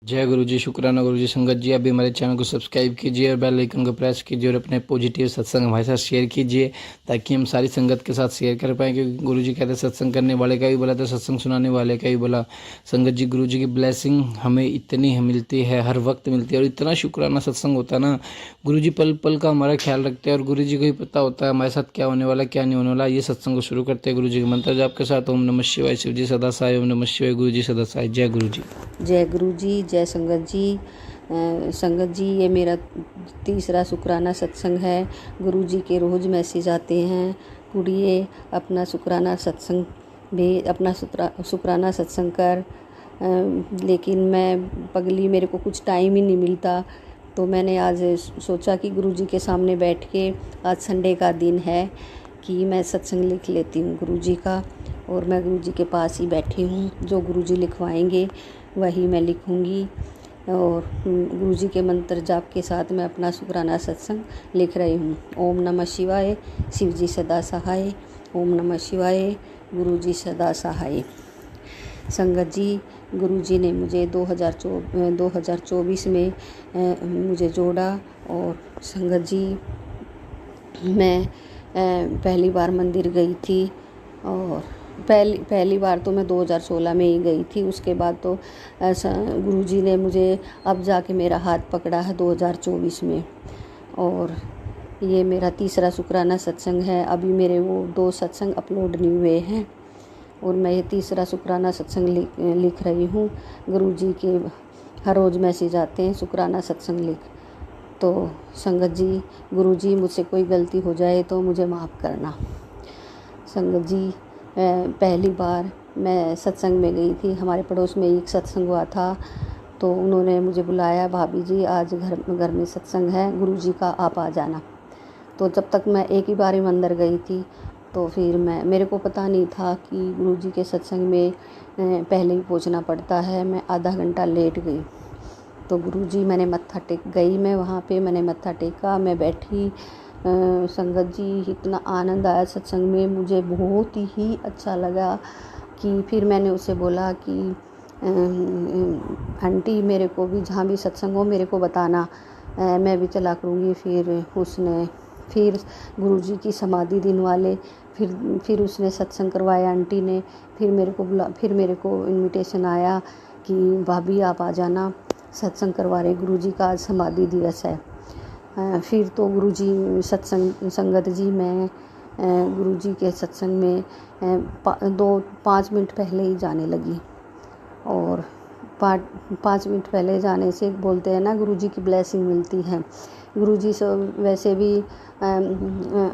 जय गुरु जी, शुक्राना गुरु जी। संगत जी, अभी हमारे चैनल को सब्सक्राइब कीजिए और बेल आइकन को प्रेस कीजिए और अपने पॉजिटिव सत्संग हमारे साथ शेयर कीजिए ताकि हम सारी संगत के साथ शेयर कर पाएँ। क्योंकि गुरु जी कहते हैं सत्संग करने वाले का भी भला तो सत्संग सुनाने वाले का भी भला। संगत जी, गुरु जी की ब्लेसिंग हमें इतनी मिलती है, हर वक्त मिलती है और इतना शुक्राना सत्संग होता है ना। गुरु जी पल पल का हमारा ख्याल रखते हैं और गुरु जी को ही पता होता है हमारे साथ क्या होने वाला क्या नहीं होने वाला। ये सत्संग को शुरू करते हैं गुरु जी के मंत्र जाप के साथ। ओम नमः शिवाय। शिव जी सदा सहाय। ओम नमः शिवाय। गुरु जी सदा सहाय। जय गुरु जी। जय गुरु जी, जय संगत जी। संगत जी, ये मेरा तीसरा शुक्राना सत्संग है। गुरु जी के रोज़ मैसेज आते हैं, कुड़िए अपना शुक्राना सत्संग भी, अपना शुक्राना सत्संग कर। लेकिन मैं पगली, मेरे को कुछ टाइम ही नहीं मिलता। तो मैंने आज सोचा कि गुरु जी के सामने बैठ के, आज संडे का दिन है, कि मैं सत्संग लिख लेती हूँ गुरु जी का। और मैं गुरु जी के पास ही बैठी हूँ, जो गुरु जी लिखवाएंगे वही मैं लिखूँगी। और गुरु जी के मंत्र जाप के साथ मैं अपना शुक्राना सत्संग लिख रही हूँ। ओम नमः शिवाय। शिव जी सदा सहाय। ओम नमः शिवाय। गुरु जी सदा सहाय। संगत जी, गुरु जी ने मुझे 2024 में मुझे जोड़ा। और संगत जी, मैं पहली बार मंदिर गई थी। और पहली बार तो मैं 2016 में ही गई थी। उसके बाद तो गुरुजी ने मुझे अब जाके मेरा हाथ पकड़ा है 2024 में। और ये मेरा तीसरा शुक्राना सत्संग है। अभी मेरे वो 2 सत्संग अपलोड नहीं हुए हैं और मैं ये तीसरा शुक्राना सत्संग लिख रही हूँ। गुरुजी के हर रोज़ मैसेज आते हैं, शुक्राना सत्संग लिख। तो संगत जी, गुरुजी, मुझसे कोई गलती हो जाए तो मुझे माफ़ करना। संगत जी, पहली बार मैं सत्संग में गई थी। हमारे पड़ोस में एक सत्संग हुआ था, तो उन्होंने मुझे बुलाया, भाभी जी आज घर में सत्संग है, गुरुजी का, आप आ जाना। तो जब तक मैं एक ही बार अंदर गई थी, तो फिर मेरे को पता नहीं था कि गुरुजी के सत्संग में पहले ही पहुंचना पड़ता है। मैं आधा घंटा लेट गई। तो गुरुजी, मैंने मत्था टेक गई, मैं वहाँ पे मैंने मत्था टेका, मैं बैठी। संगत जी, इतना आनंद आया सत्संग में, मुझे बहुत ही अच्छा लगा। कि फिर मैंने उसे बोला कि आंटी, मेरे को भी जहाँ भी सत्संग हो मेरे को बताना, मैं भी चला करूँगी। फिर गुरुजी की समाधि दिन वाले फिर उसने सत्संग करवाया आंटी ने। फिर मेरे को इनविटेशन आया कि भाभी आप आ जाना, सत्संग करवा रहे गुरुजी का, आज समाधि दिवस है। फिर तो गुरुजी संगत जी, मैं गुरुजी के सत्संग में 5 मिनट पहले ही जाने लगी। और 5 मिनट पहले जाने से बोलते हैं ना, गुरुजी की ब्लेसिंग मिलती है। गुरुजी सब वैसे भी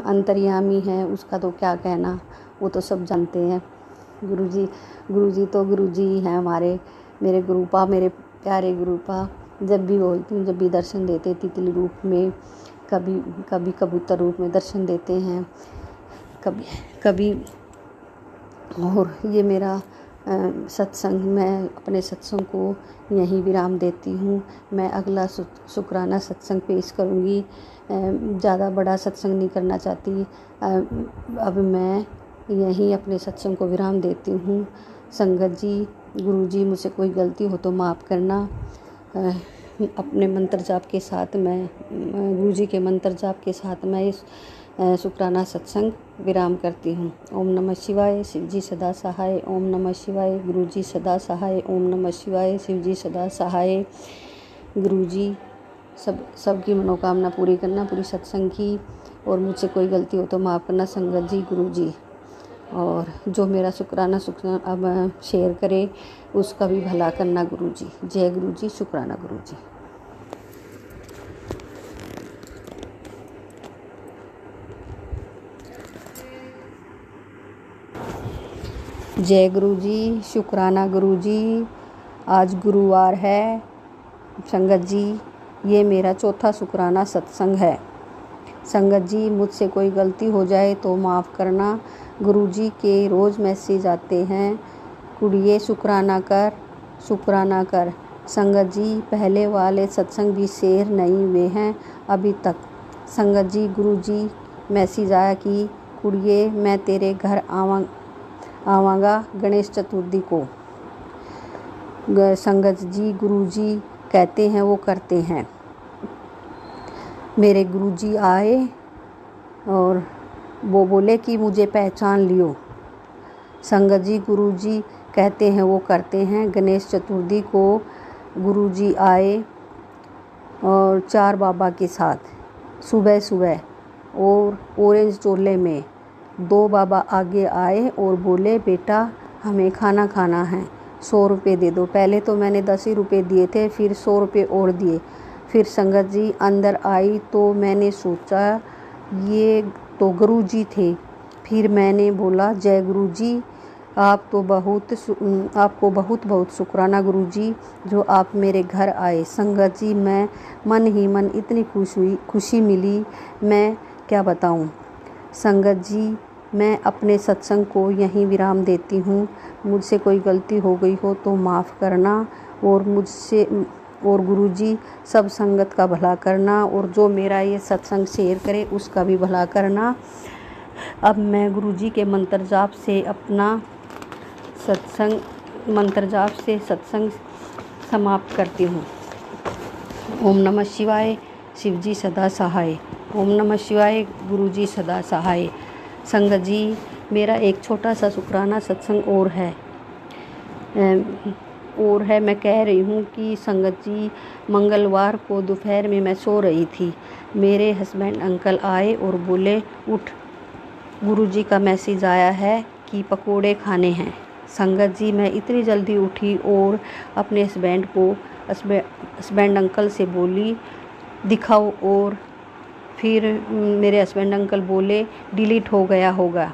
अंतर्यामी हैं, उसका तो क्या कहना, वो तो सब जानते हैं। गुरुजी तो गुरुजी हैं हमारे, मेरे गुरुपा, मेरे प्यारे गुरुपा। जब भी बोलती हूँ, जब भी दर्शन देते, तितली रूप में, कभी कबूतर रूप में दर्शन देते हैं, कभी। और ये मेरा सत्संग, मैं अपने सत्संग को यहीं विराम देती हूँ। मैं अगला शुक्राना सत्संग पेश करूँगी। ज़्यादा बड़ा सत्संग नहीं करना चाहती। अब मैं यहीं अपने सत्संग को विराम देती हूँ। संगत जी, गुरुजी, मुझसे कोई गलती हो तो माफ़ करना। अपने मंत्र जाप के साथ मैं, गुरुजी के मंत्र जाप के साथ मैं इस शुक्राना सत्संग विराम करती हूँ। ओम नमः शिवाय। शिव जी सदा सहाय। ओम नमः शिवाय। गुरुजी सदा सहाय। ओम नमः शिवाय। शिव जी सदा सहाय। गुरुजी, सबकी मनोकामना पूरी करना, पूरी सत्संग की। और मुझसे कोई गलती हो तो माफ़ करना संगत जी, गुरुजी। और जो मेरा शुक्राना अब शेयर करे, उसका भी भला करना गुरुजी। जय गुरुजी, शुक्राना गुरुजी। जय गुरुजी, शुक्राना गुरुजी। आज गुरुवार है। संगत जी, ये मेरा चौथा शुक्राना सत्संग है। संगत जी, मुझसे कोई गलती हो जाए तो माफ़ करना। गुरुजी के रोज़ मैसेज आते हैं, कुड़िए शुक्राना कर, शुक्राना कर। संगत जी, पहले वाले सत्संग भी शेयर नहीं हुए हैं अभी तक। संगत जी, गुरुजी मैसेज आया कि कुड़िए, मैं तेरे घर आवांगा गणेश चतुर्थी को। संगत जी गुरुजी कहते हैं वो करते हैं। मेरे गुरुजी आए और वो बोले कि मुझे पहचान लियो। संगत जी गुरुजी कहते हैं वो करते हैं। गणेश चतुर्थी को गुरुजी आए और 4 बाबा के साथ सुबह सुबह, और ऑरेंज चोले में 2 बाबा आगे आए और बोले बेटा हमें खाना खाना है, 100 रुपये दे दो। पहले तो मैंने 10 ही रुपये दिए थे, फिर 100 रुपये और दिए। फिर संगत जी अंदर आई तो मैंने सोचा ये तो गुरु जी थे। फिर मैंने बोला जय गुरु जी, आपको बहुत बहुत शुक्राना गुरु जी जो आप मेरे घर आए। संगत जी मैं मन ही मन इतनी खुशी मिली, मैं क्या बताऊं। संगत जी मैं अपने सत्संग को यहीं विराम देती हूँ। मुझसे कोई गलती हो गई हो तो माफ़ करना, और गुरुजी सब संगत का भला करना, और जो मेरा ये सत्संग शेयर करे उसका भी भला करना। अब मैं गुरुजी के मंत्र जाप से सत्संग समाप्त करती हूँ। ओम नमः शिवाय, शिवजी सदा सहाय। ओम नमः शिवाय, गुरुजी सदा सहाय। संगत जी मेरा एक छोटा सा शुक्राना सत्संग और है मैं कह रही हूँ कि संगत जी मंगलवार को दोपहर में मैं सो रही थी। मेरे हस्बैंड अंकल आए और बोले उठ, गुरुजी का मैसेज आया है कि पकोड़े खाने हैं। संगत जी मैं इतनी जल्दी उठी और अपने हस्बैंड अंकल से बोली दिखाओ, और फिर मेरे हस्बैंड अंकल बोले डिलीट हो गया होगा।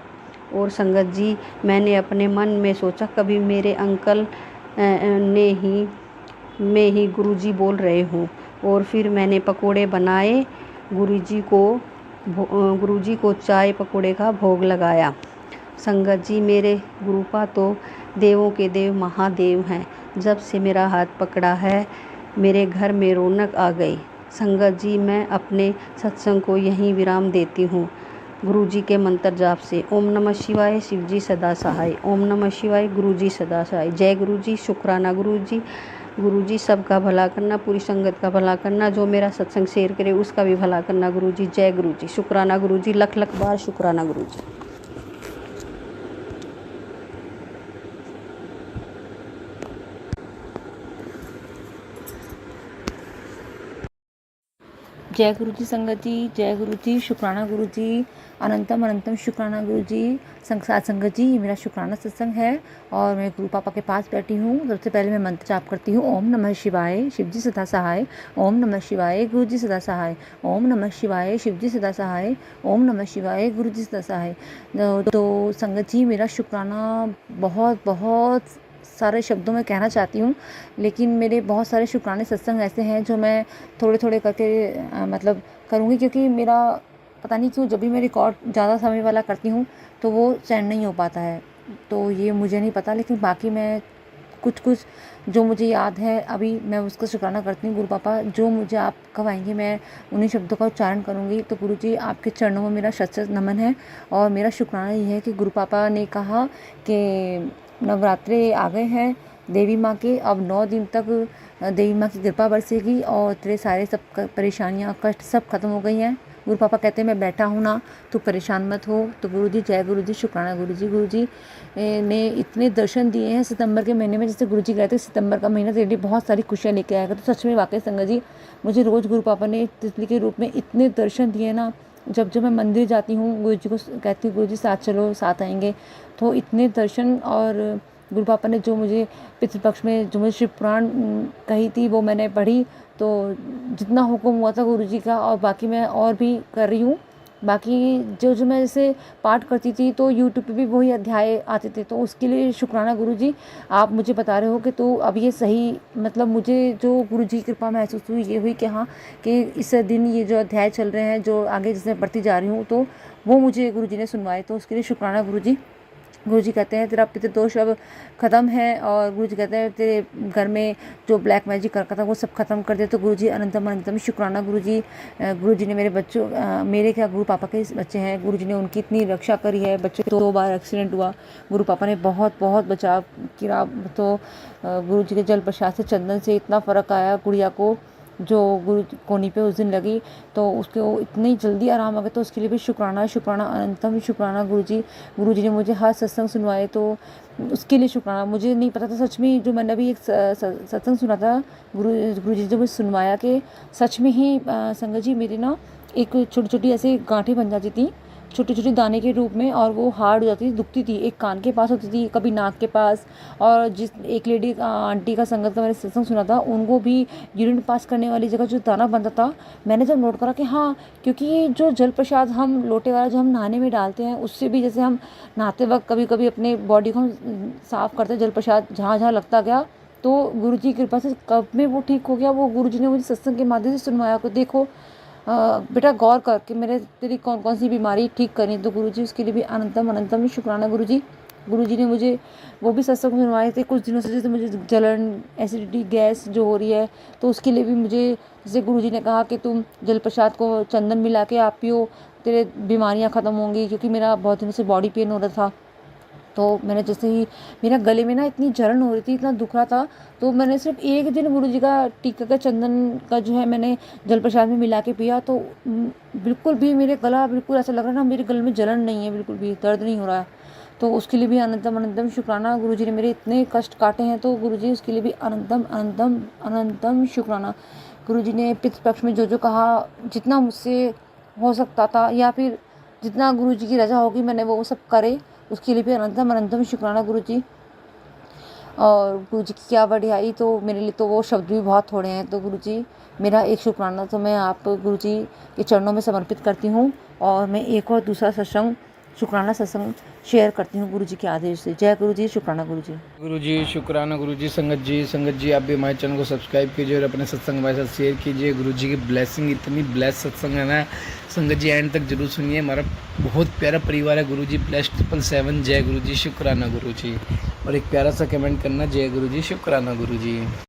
और संगत जी मैंने अपने मन में सोचा कभी मेरे अंकल में ही गुरुजी बोल रहे हूँ। और फिर मैंने पकोड़े बनाए, गुरुजी को चाय पकोड़े का भोग लगाया। संगत जी मेरे गुरुपा तो देवों के देव महादेव हैं। जब से मेरा हाथ पकड़ा है मेरे घर में रौनक आ गई। संगत जी मैं अपने सत्संग को यहीं विराम देती हूँ गुरुजी के मंत्र जाप से। ओम नमः शिवाय, शिवजी सदा सहाय। ओम नमः शिवाय, गुरुजी सदा सहाय। जय गुरुजी, शुक्राना गुरुजी। गुरुजी सबका भला करना, पूरी संगत का भला करना, जो मेरा सत्संग शेयर करे उसका भी भला करना गुरुजी। जय गुरुजी, शुक्राना गुरुजी, लख लख बार शुक्राना गुरुजी। जय गुरु जी संगत जी, जय गुरु जी, शुक्राना गुरु जी, अनंतम अनंतम शुक्राना गुरु जी। साथ संगत जी ये मेरा शुक्राना सत्संग है और मैं गुरु पापा के पास बैठी हूँ। सबसे पहले मैं मंत्र जाप करती हूँ। ओम नमः शिवाय, शिवजी सदा सहाय। ओम नमः शिवाय, गुरु जी सदा सहाय। ओम नमः शिवाय, शिवजी सदा सहाय। ओम नमः शिवाय, गुरु जी सदा सहाय। तो संगत जी मेरा शुक्राना बहुत बहुत सारे शब्दों में कहना चाहती हूँ, लेकिन मेरे बहुत सारे शुक्राने सत्संग ऐसे हैं जो मैं थोड़े थोड़े करके मतलब करूँगी, क्योंकि मेरा पता नहीं क्यों जब भी मैं रिकॉर्ड ज़्यादा समय वाला करती हूँ तो वो सेंड नहीं हो पाता है। तो ये मुझे नहीं पता, लेकिन बाकी मैं कुछ जो मुझे याद है अभी मैं उसका शुक्राना करती हूँ। गुरु पापा जो मुझे आप कहवाएंगे मैं उन्हीं शब्दों का उच्चारण करूँगी। तो गुरु जी आपके चरणों में मेरा शत शत नमन है और मेरा शुक्राना ये है कि गुरु पापा ने कहा कि नवरात्रे आ गए हैं देवी माँ के, अब 9 दिन तक देवी माँ की कृपा बरसेगी और तेरे सारे सब परेशानियाँ कष्ट सब खत्म हो गई हैं। गुरु पापा कहते हैं मैं बैठा हूँ ना, तू परेशान मत हो। तो गुरु जी जय गुरु जी, शुक्राना गुरु जी ने इतने दर्शन दिए हैं सितंबर के महीने में। जैसे गुरु जी कहते हैं सितंबर का महीना तेरे लिए बहुत सारी खुशियाँ लेके आएगा। तो सच में वाकई संगत जी मुझे रोज़ गुरु पापा ने तितली के रूप में इतने दर्शन दिए ना। जब मैं मंदिर जाती हूँ गुरु जी को कहती हूँ गुरु जी साथ चलो, साथ आएंगे, तो इतने दर्शन। और गुरु पापा ने जो मुझे पितृपक्ष में जो मुझे शिव पुराण कही थी वो मैंने पढ़ी, तो जितना हुक्म हुआ था गुरु जी का, और बाकी मैं और भी कर रही हूँ। बाकी जो मैं जैसे पाठ करती थी तो यूट्यूब पे भी वही अध्याय आते थे, तो उसके लिए शुक्राना गुरु जी। आप मुझे बता रहे हो कि तो अब ये सही, मतलब मुझे जो गुरु जी की कृपा महसूस हुई ये हुई कि हाँ कि इस दिन ये जो अध्याय चल रहे हैं जो आगे जिसमें पढ़ती जा रही हूँ तो वो मुझे गुरु जी ने सुनवाए, तो उसके लिए शुक्राना गुरु जी। गुरुजी कहते हैं तेरा पितृदोष अब ख़त्म है, और गुरुजी कहते हैं तेरे घर में जो ब्लैक मैजिक करता था वो सब ख़त्म कर दे। तो गुरुजी अनंतम अनंतम शुक्राना गुरुजी ने मेरे बच्चों मेरे क्या गुरु पापा के बच्चे हैं, गुरुजी ने उनकी इतनी रक्षा करी है। बच्चों को 2 बार एक्सीडेंट हुआ, गुरु पापा ने बहुत बहुत बचाव किया। तो गुरुजी के जल प्रसाद से चंदन से इतना फ़र्क आया गुड़िया को, जो गुरु कोनी पे उस दिन लगी तो उसको इतनी जल्दी आराम आ गया। तो उसके लिए भी शुक्राना शुक्राना अनंतम शुक्राना गुरुजी ने मुझे हर सत्संग सुनवाए, तो उसके लिए शुक्राना। मुझे नहीं पता था सच में, जो मैंने अभी एक सत्संग सुना था गुरुजी ने मुझे सुनवाया कि सच में ही संगत जी मेरी ना एक छोटी छोटी ऐसे गांठें बन जाती थी, छोटे छोटे दाने के रूप में, और वो हार्ड हो जाती थी, दुखती थी। एक कान के पास होती थी, कभी नाक के पास। और जिस एक लेडी आंटी का संगत का मैंने सत्संग सुना था, उनको भी यूरिन पास करने वाली जगह जो दाना बनता था, मैंने जब नोट करा कि हाँ, क्योंकि जो जल प्रसाद हम लोटे वाला जो हम नहाने में डालते हैं, उससे भी जैसे हम नहाते वक्त कभी कभी अपने बॉडी को हम साफ़ करते हैं, जल प्रसाद जहाँ जहाँ लगता गया, तो गुरुजी की कृपा से कब में वो ठीक हो गया। वो गुरुजी ने मुझे सत्संग के माध्यम से सुनवाया को देखो बेटा गौर करके मेरे तेरी कौन कौन सी बीमारी ठीक करनी। तो गुरुजी उसके लिए भी अनंतम अनंतम शुक्राना गुरुजी ने मुझे वो भी सत्संग सुनवाए थे कुछ दिनों से। जैसे मुझे जलन, एसिडिटी, गैस जो हो रही है, तो उसके लिए भी मुझे जैसे गुरुजी ने कहा कि तुम जल प्रसाद को चंदन मिला के आप पियो, तेरे बीमारियां ख़त्म होंगी। क्योंकि मेरा बहुत दिनों से बॉडी पेन हो रहा था, तो मैंने जैसे ही मेरा गले में ना इतनी जलन हो रही थी, इतना दुख रहा था, तो मैंने सिर्फ एक दिन गुरुजी का टीका का चंदन का जो है मैंने जल प्रसाद में मिला के पिया, तो बिल्कुल भी मेरे गला बिल्कुल ऐसा लग रहा है ना मेरे गले में जलन नहीं है, बिल्कुल भी दर्द नहीं हो रहा है। तो उसके लिए भी अनंतम अनंतम शुक्राना। गुरुजी ने मेरे इतने कष्ट काटे हैं, तो गुरुजी उसके लिए भी अनंतम अनंतम अनंतम शुक्राना। गुरुजी ने पितृपक्ष में जो जो कहा, जितना मुझसे हो सकता था या फिर जितना गुरुजी की रजा होगी मैंने वो सब करे, उसके लिए भी अनंतम अनंतम शुक्राना गुरुजी। और गुरुजी की क्या बढ़ियाई, तो मेरे लिए तो वो शब्द भी बहुत थोड़े हैं। तो गुरुजी मेरा एक शुक्राना तो मैं आप गुरुजी के चरणों में समर्पित करती हूँ, और मैं एक और दूसरा सत्संग शुक्राना सत्संग शेयर करती हूँ गुरुजी के आदेश से। जय गुरुजी, शुक्राना गुरुजी। गुरुजी शुक्राना गुरुजी। संगत जी आप भी हमारे चैनल को सब्सक्राइब कीजिए और अपने सत्संग हमारे साथ शेयर कीजिए। गुरुजी की ब्लेसिंग, इतनी ब्लेस सत्संग है ना संगत जी, एंड तक जरूर सुनिए। हमारा बहुत प्यारा परिवार है गुरुजी ब्लेस 777। जय गुरुजी, शुक्राना गुरुजी। और एक प्यारा सा कमेंट करना, जय गुरुजी, शुक्राना गुरुजी।